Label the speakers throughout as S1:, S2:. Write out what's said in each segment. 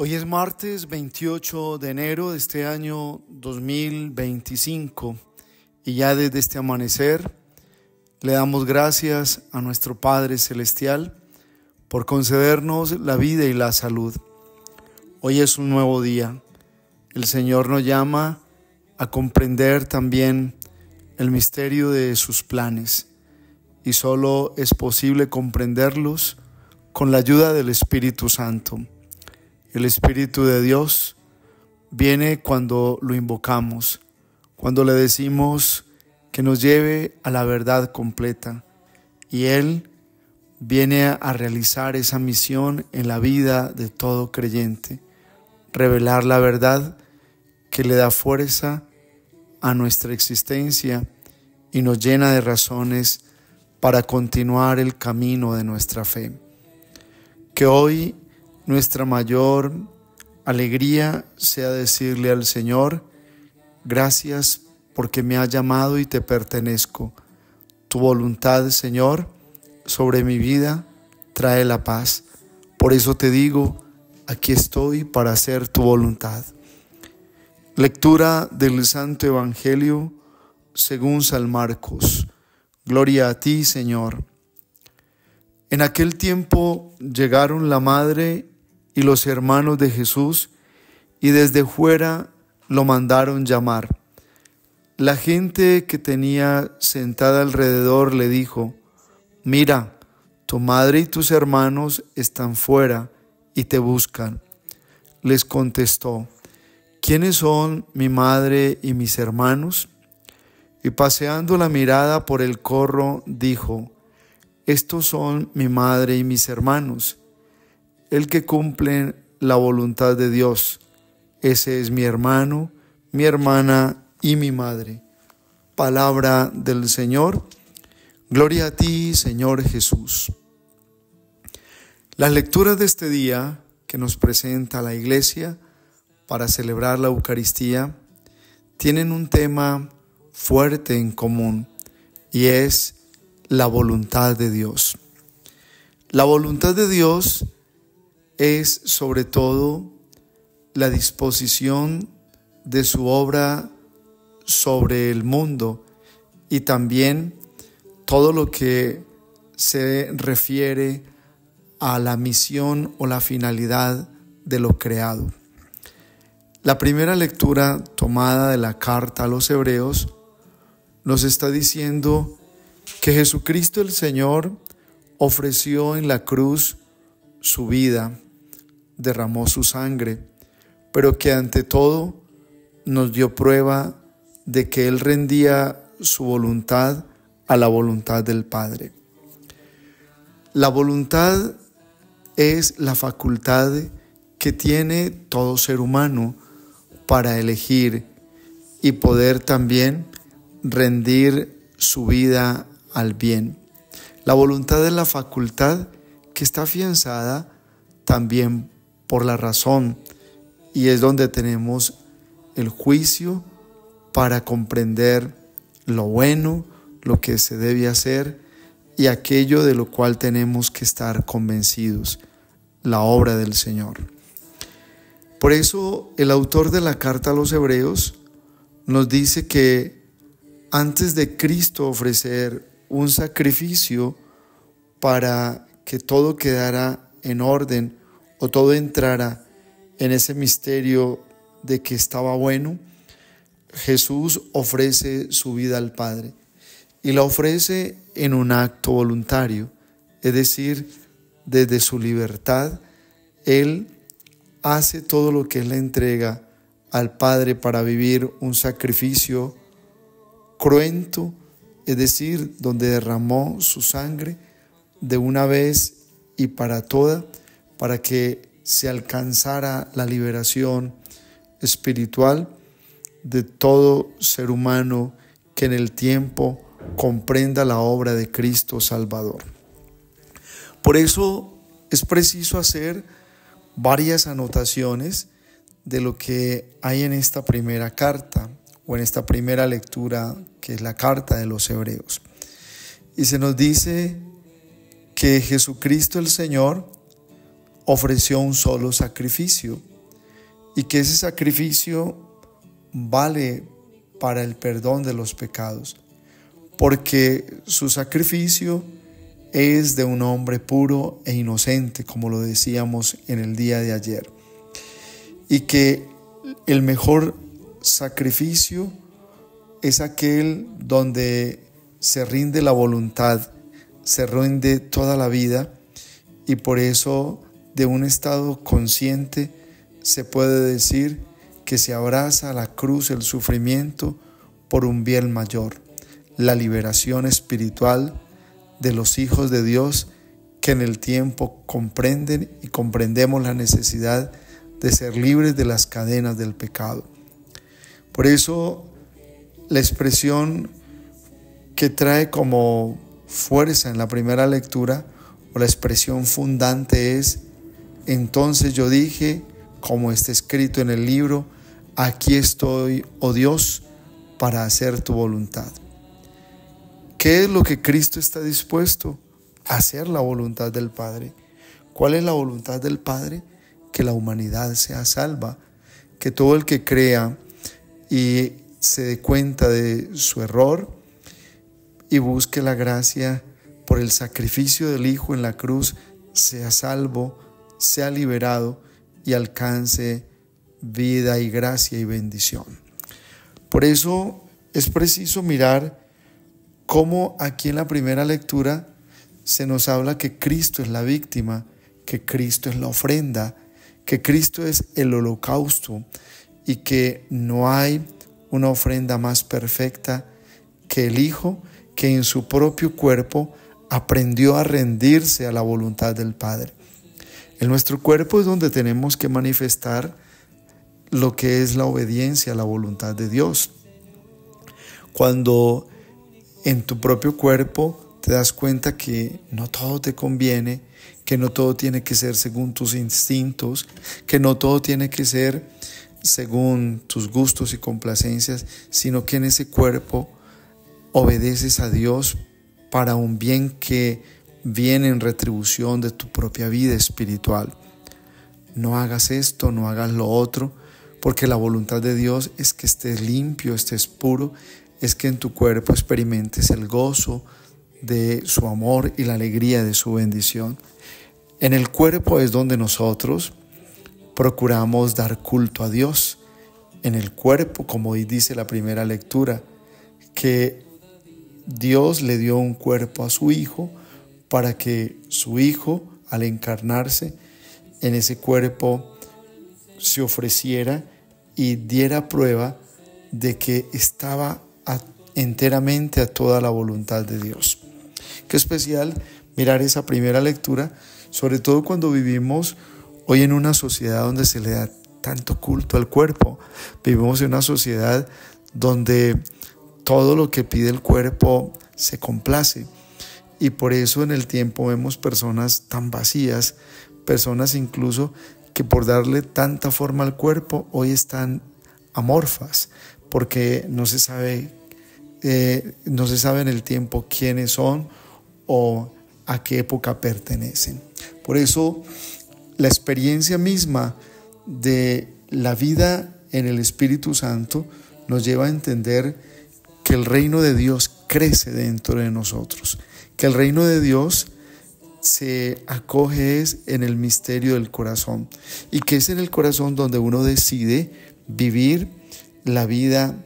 S1: Hoy es martes 28 de enero de este año 2025 y ya desde este amanecer le damos gracias a nuestro Padre Celestial por concedernos la vida y la salud. Hoy es un nuevo día. El Señor nos llama a comprender también el misterio de sus planes y solo es posible comprenderlos con la ayuda del Espíritu Santo. El Espíritu de Dios viene cuando lo invocamos, cuando le decimos que nos lleve a la verdad completa. Y Él viene a realizar esa misión en la vida de todo creyente, revelar la verdad que le da fuerza a nuestra existencia y nos llena de razones para continuar el camino de nuestra fe. Que hoy nuestra mayor alegría sea decirle al Señor: gracias porque me has llamado y te pertenezco. Tu voluntad, Señor, sobre mi vida trae la paz. Por eso te digo, aquí estoy para hacer tu voluntad. Lectura del Santo Evangelio según San Marcos. Gloria a ti, Señor. En aquel tiempo llegaron la madre y los hermanos de Jesús, y desde fuera lo mandaron llamar. La gente que tenía sentada alrededor le dijo: mira, tu madre y tus hermanos están fuera y te buscan. Les contestó: ¿quiénes son mi madre y mis hermanos? Y paseando la mirada por el corro, dijo: estos son mi madre y mis hermanos. El que cumple la voluntad de Dios, ese es mi hermano, mi hermana y mi madre. Palabra del Señor. Gloria a ti, Señor Jesús. Las lecturas de este día que nos presenta la Iglesia para celebrar la Eucaristía tienen un tema fuerte en común y es la voluntad de Dios. La voluntad de Dios es sobre todo la disposición de su obra sobre el mundo y también todo lo que se refiere a la misión o la finalidad de lo creado. La primera lectura tomada de la carta a los Hebreos nos está diciendo que Jesucristo el Señor ofreció en la cruz su vida, derramó su sangre, pero que ante todo nos dio prueba de que Él rendía su voluntad a la voluntad del Padre. La voluntad es la facultad que tiene todo ser humano para elegir y poder también rendir su vida al bien. La voluntad es la facultad que está afianzada también por la razón y es donde tenemos el juicio para comprender lo bueno, lo que se debe hacer y aquello de lo cual tenemos que estar convencidos, la obra del Señor. Por eso el autor de la carta a los Hebreos nos dice que antes de Cristo ofrecer un sacrificio para que todo quedara en orden o todo entrara en ese misterio de que estaba bueno, Jesús ofrece su vida al Padre y la ofrece en un acto voluntario, es decir, desde su libertad, Él hace todo lo que Él le entrega al Padre para vivir un sacrificio cruento, es decir, donde derramó su sangre de una vez y para toda, para que se alcanzara la liberación espiritual de todo ser humano que en el tiempo comprenda la obra de Cristo Salvador. Por eso es preciso hacer varias anotaciones de lo que hay en esta primera carta o en esta primera lectura que es la carta de los Hebreos. Y se nos dice que Jesucristo el Señor ofreció un solo sacrificio y que ese sacrificio vale para el perdón de los pecados, porque su sacrificio es de un hombre puro e inocente, como lo decíamos en el día de ayer, y que el mejor sacrificio es aquel donde se rinde la voluntad, se rinde toda la vida, y por eso de un estado consciente se puede decir que se abraza a la cruz el sufrimiento por un bien mayor, la liberación espiritual de los hijos de Dios que en el tiempo comprenden y comprendemos la necesidad de ser libres de las cadenas del pecado. Por eso la expresión que trae como fuerza en la primera lectura, o la expresión fundante, es: entonces yo dije, como está escrito en el libro, aquí estoy, oh Dios, para hacer tu voluntad. ¿Qué es lo que Cristo está dispuesto a hacer? La voluntad del Padre. ¿Cuál es la voluntad del Padre? Que la humanidad sea salva, que todo el que crea y se dé cuenta de su error y busque la gracia por el sacrificio del Hijo en la cruz, sea salvo, sea liberado y alcance vida y gracia y bendición. Por eso es preciso mirar cómo aquí en la primera lectura se nos habla que Cristo es la víctima, que Cristo es la ofrenda, que Cristo es el holocausto y que no hay una ofrenda más perfecta que el Hijo, que en su propio cuerpo aprendió a rendirse a la voluntad del Padre. En nuestro cuerpo es donde tenemos que manifestar lo que es la obediencia a la voluntad de Dios. Cuando en tu propio cuerpo te das cuenta que no todo te conviene, que no todo tiene que ser según tus instintos, que no todo tiene que ser según tus gustos y complacencias, sino que en ese cuerpo obedeces a Dios para un bien que viene en retribución de tu propia vida espiritual. No hagas esto, no hagas lo otro, porque la voluntad de Dios es que estés limpio, estés puro, es que en tu cuerpo experimentes el gozo de su amor y la alegría de su bendición. En el cuerpo es donde nosotros procuramos dar culto a Dios. En el cuerpo, como dice la primera lectura, que Dios le dio un cuerpo a su Hijo para que su Hijo, al encarnarse en ese cuerpo, se ofreciera y diera prueba de que estaba enteramente a toda la voluntad de Dios. Qué especial mirar esa primera lectura, sobre todo cuando vivimos hoy en una sociedad donde se le da tanto culto al cuerpo. Vivimos en una sociedad donde todo lo que pide el cuerpo se complace, y por eso en el tiempo vemos personas tan vacías, personas incluso que por darle tanta forma al cuerpo hoy están amorfas, porque no se sabe en el tiempo quiénes son o a qué época pertenecen. Por eso la experiencia misma de la vida en el Espíritu Santo nos lleva a entender que el reino de Dios crece dentro de nosotros, que el reino de Dios se acoge en el misterio del corazón, y que es en el corazón donde uno decide vivir la vida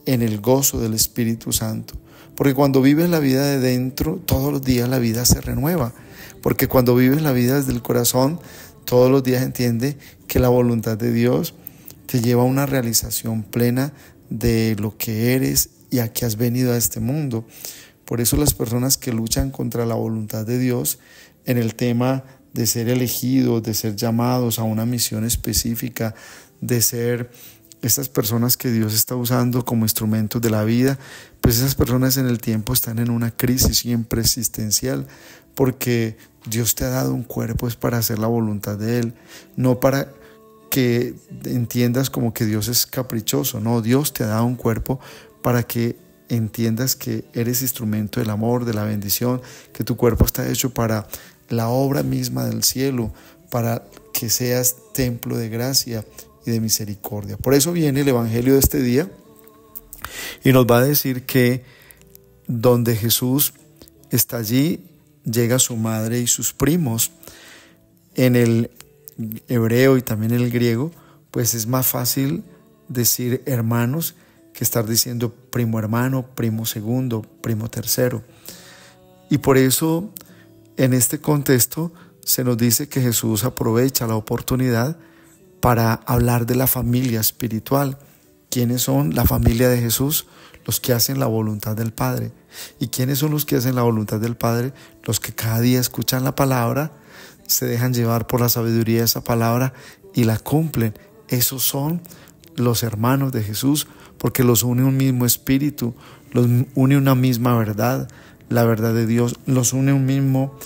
S1: en el gozo del Espíritu Santo. Porque cuando vives la vida de dentro, todos los días la vida se renueva. Porque cuando vives la vida desde el corazón, todos los días entiende que la voluntad de Dios te lleva a una realización plena de lo que eres y a qué has venido a este mundo. Por eso las personas que luchan contra la voluntad de Dios en el tema de ser elegidos, de ser llamados a una misión específica, de ser estas personas que Dios está usando como instrumentos de la vida, pues esas personas en el tiempo están en una crisis siempre existencial, porque Dios te ha dado un cuerpo es para hacer la voluntad de Él, no para que entiendas como que Dios es caprichoso. No, Dios te ha dado un cuerpo para que entiendas que eres instrumento del amor, de la bendición, que tu cuerpo está hecho para la obra misma del cielo, para que seas templo de gracia y de misericordia. Por eso viene el Evangelio de este día y nos va a decir que donde Jesús está allí, llega su madre y sus primos. En el hebreo y también en el griego, pues es más fácil decir hermanos que estar diciendo primo hermano, primo segundo, primo tercero. Y por eso en este contexto se nos dice que Jesús aprovecha la oportunidad para hablar de la familia espiritual. ¿Quiénes son la familia de Jesús? Los que hacen la voluntad del Padre. ¿Y quiénes son los que hacen la voluntad del Padre? Los que cada día escuchan la palabra, se dejan llevar por la sabiduría de esa palabra y la cumplen. Esos son los hermanos de Jesús, porque los une un mismo espíritu, los une una misma verdad, la verdad de Dios, los une un mismo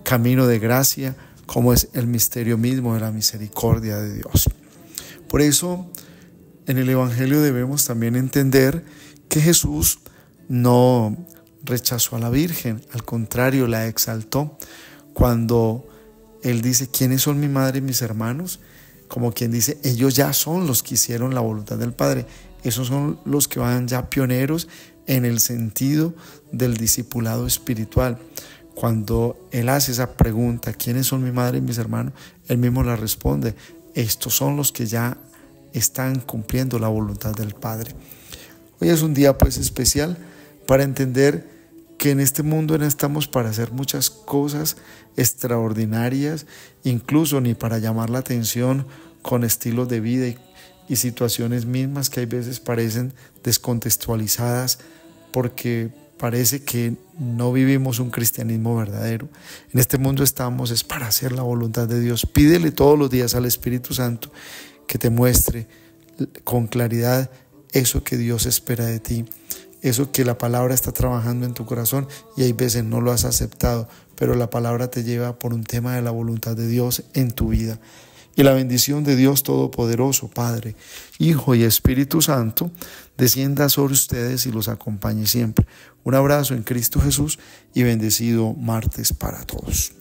S1: camino de gracia, como es el misterio mismo de la misericordia de Dios. Por eso, en el Evangelio debemos también entender que Jesús no rechazó a la Virgen, al contrario, la exaltó. Cuando Él dice, ¿quiénes son mi madre y mis hermanos? Como quien dice, ellos ya son los que hicieron la voluntad del Padre. Esos son los que van ya pioneros en el sentido del discipulado espiritual. Cuando Él hace esa pregunta, ¿quiénes son mi madre y mis hermanos? Él mismo la responde, estos son los que ya están cumpliendo la voluntad del Padre. Hoy es un día pues especial para entender que en este mundo no estamos para hacer muchas cosas extraordinarias, incluso ni para llamar la atención con estilos de vida y situaciones mismas que hay veces parecen descontextualizadas porque parece que no vivimos un cristianismo verdadero. En este mundo estamos es para hacer la voluntad de Dios. Pídele todos los días al Espíritu Santo que te muestre con claridad eso que Dios espera de ti, eso que la palabra está trabajando en tu corazón y hay veces no lo has aceptado, pero la palabra te lleva por un tema de la voluntad de Dios en tu vida. Y la bendición de Dios Todopoderoso, Padre, Hijo y Espíritu Santo, descienda sobre ustedes y los acompañe siempre. Un abrazo en Cristo Jesús y bendecido martes para todos.